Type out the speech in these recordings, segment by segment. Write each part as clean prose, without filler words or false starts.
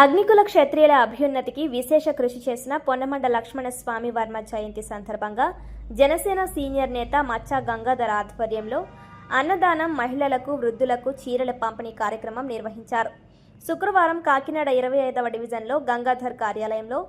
అగ్నికుల క్షత్రియుల అభ్యున్నతికి విశేష కృషి చేసిన పొన్నమండ లక్ష్మణ స్వామి వర్మ జయంతి సందర్భంగా జనసేన సీనియర్ నేత మచ్చా గంగాధర్ ఆధ్వర్యంలో అన్నదానం, మహిళలకు, వృద్ధులకు చీరల పంపిణీ కార్యక్రమం నిర్వహించారు. శుక్రవారం కాకినాడ 25వ డివిజన్లో గంగాధర్ కార్యాలయంలో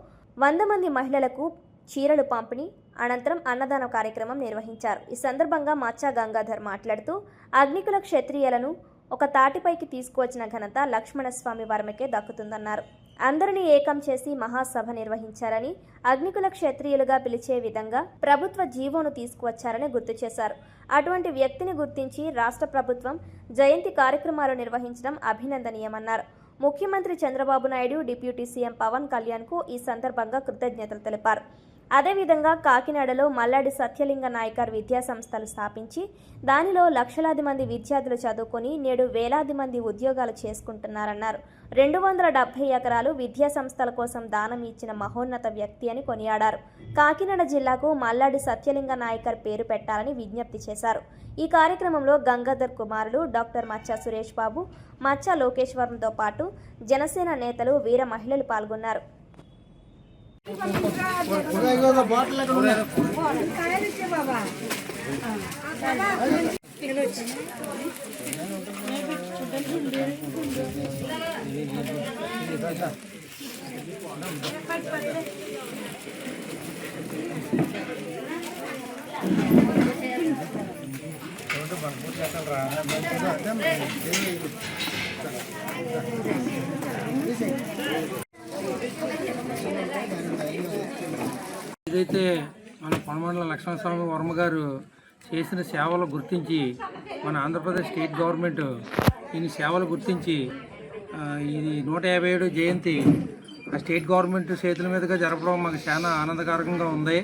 100 మంది మహిళలకు చీరలు పంపిణీ అనంతరం అన్నదాన కార్యక్రమం నిర్వహించారు. ఈ సందర్భంగా మచ్చా గంగాధర్ మాట్లాడుతూ అగ్నికుల క్షత్రియులను ఒక తాటిపైకి తీసుకువచ్చిన ఘనత లక్ష్మణస్వామి వర్మకే దక్కుతుందన్నారు. అందరినీ ఏకం చేసి మహాసభ నిర్వహించారని, అగ్నికుల క్షత్రియులుగా పిలిచే విధంగా ప్రభుత్వ జీవోను తీసుకువచ్చారని గుర్తు చేశారు. అటువంటి వ్యక్తిని గుర్తించి రాష్ట్ర ప్రభుత్వం జయంతి కార్యక్రమాలు నిర్వహించడం అభినందనీయమన్నారు. ముఖ్యమంత్రి చంద్రబాబు నాయుడు, డిప్యూటీ సీఎం పవన్ కళ్యాణ్కు ఈ సందర్భంగా కృతజ్ఞతలు తెలిపారు. అదేవిధంగా కాకినాడలో మల్లాడి సత్యలింగ నాయకర్ విద్యా సంస్థలు స్థాపించి దానిలో లక్షలాది మంది విద్యార్థులు చదువుకొని నేడు వేలాది మంది ఉద్యోగాలు చేసుకుంటున్నారన్నారు. 270 ఎకరాలు విద్యా సంస్థల కోసం దానం ఇచ్చిన మహోన్నత వ్యక్తి అని కొనియాడారు. కాకినాడ జిల్లాకు మల్లాడి సత్యలింగ నాయకర్ పేరు పెట్టాలని విజ్ఞప్తి చేశారు. ఈ కార్యక్రమంలో గంగాధర్ కుమారులు డాక్టర్ మచ్చా సురేష్ బాబు, మచ్చా లోకేశ్వరంతో పాటు జనసేన నేతలు, వీర మహిళలు పాల్గొన్నారు. ఇదైతే మన పొన్నమండల లక్ష్మణస్వామి వర్మ గారు చేసిన సేవలు గుర్తించి మన ఆంధ్రప్రదేశ్ స్టేట్ గవర్నమెంట్ ఈ సేవలు గుర్తించి ఇది 157 జయంతి ఆ స్టేట్ గవర్నమెంట్ చేతుల మీదుగా జరపడం మాకు చాలా ఆనందకరంగా ఉంది.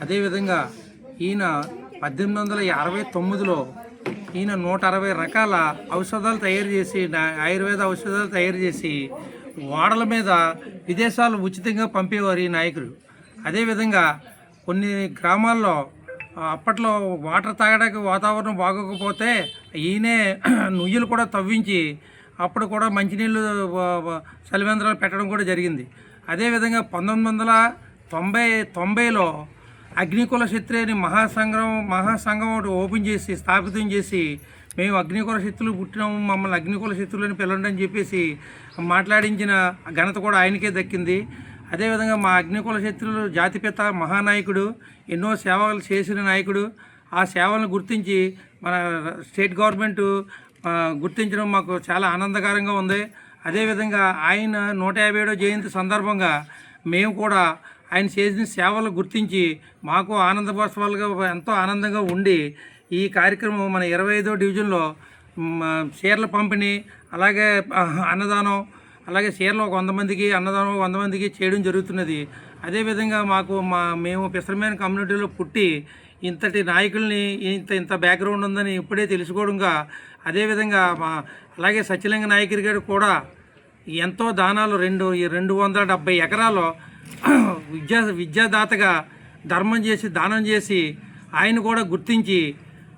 అదేవిధంగా ఈయన 1859లో ఈయన 160 రకాల ఔషధాలు తయారు చేసి, ఆయుర్వేద ఔషధాలు తయారు చేసి ఓడల మీద విదేశాలు ఉచితంగా పంపేవారు ఈ నాయకుడు. అదేవిధంగా కొన్ని గ్రామాల్లో అప్పట్లో వాటర్ తాగడానికి వాతావరణం బాగోకపోతే ఈయనే నుయ్యలు కూడా తవ్వించి అప్పుడు కూడా మంచినీళ్ళు చలివేంద్రాలు పెట్టడం కూడా జరిగింది. అదేవిధంగా 1990లో అగ్నికుల క్షత్రియుని మహాసంఘం ఒకటి ఓపెన్ చేసి స్థాపితం చేసి మేము అగ్నికుల శత్రులు పుట్టినాము, మమ్మల్ని అగ్నికుల శత్రులని పిలవండి అని చెప్పేసి మాట్లాడించిన ఘనత కూడా ఆయనకే దక్కింది. అదేవిధంగా మా అగ్నికుల శత్రులు జాతిపిత మహానాయకుడు, ఎన్నో సేవలు చేసిన నాయకుడు. ఆ సేవలను గుర్తించి మన స్టేట్ గవర్నమెంట్ గుర్తించడం మాకు చాలా ఆనందకరంగా ఉంది. అదేవిధంగా ఆయన 157వ జయంతి సందర్భంగా మేము కూడా ఆయన చేసిన సేవలు గుర్తించి మాకు ఆనందోత్సవాలుగా ఎంతో ఆనందంగా ఉండి ఈ కార్యక్రమం మన 25వ డివిజన్లో చీరల పంపిణీ, అలాగే అన్నదానం, అలాగే చీరలు 100 మందికి, అన్నదానం 100 మందికి చేయడం జరుగుతున్నది. అదేవిధంగా మేము పిసరమైన కమ్యూనిటీలో పుట్టి ఇంతటి నాయకుల్ని ఇంత బ్యాక్గ్రౌండ్ ఉందని ఇప్పుడే తెలుసుకోవడంగా, అదేవిధంగా అలాగే సత్యలింగ నాయకర్ గారు కూడా ఎంతో దానాలు 270 ఎకరాలు విద్యాదాతగా దానం చేసి ఆయన కూడా గుర్తించి,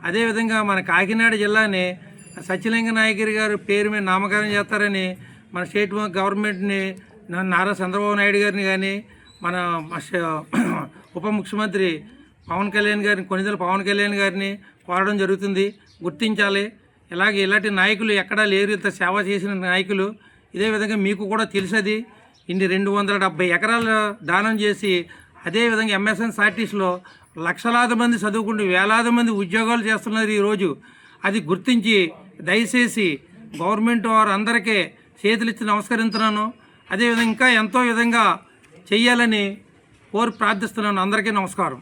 అదేవిధంగా మన కాకినాడ జిల్లాని సత్యలింగ నాయకర్ గారు పేరు మీద నామకరణం చేస్తారని మన స్టేట్ గవర్నమెంట్ని నారా చంద్రబాబు నాయుడు గారిని కానీ, మన ఉప ముఖ్యమంత్రి పవన్ కళ్యాణ్ గారిని, కొనిదెల పవన్ కళ్యాణ్ గారిని కోరడం జరుగుతుంది. గుర్తించాలి. ఇలాంటి నాయకులు ఎక్కడా లేరు, ఇంత సేవ చేసిన నాయకులు. ఇదే విధంగా మీకు కూడా తెలుసది, ఇన్ని 270 ఎకరాలు దానం చేసి, అదేవిధంగా ఎంఎస్ఎన్ సార్టీస్లో లక్షలాది మంది చదువుకుంటూ వేలాది మంది ఉద్యోగాలు చేస్తున్నారు ఈరోజు. అది గుర్తించి దయచేసి గవర్నమెంట్ వారు అందరికీ చేతులిచ్చి నమస్కరిస్తున్నాను. అదేవిధంగా ఇంకా ఎంతో విధంగా చెయ్యాలని కోరి ప్రార్థిస్తున్నాను. అందరికీ నమస్కారం.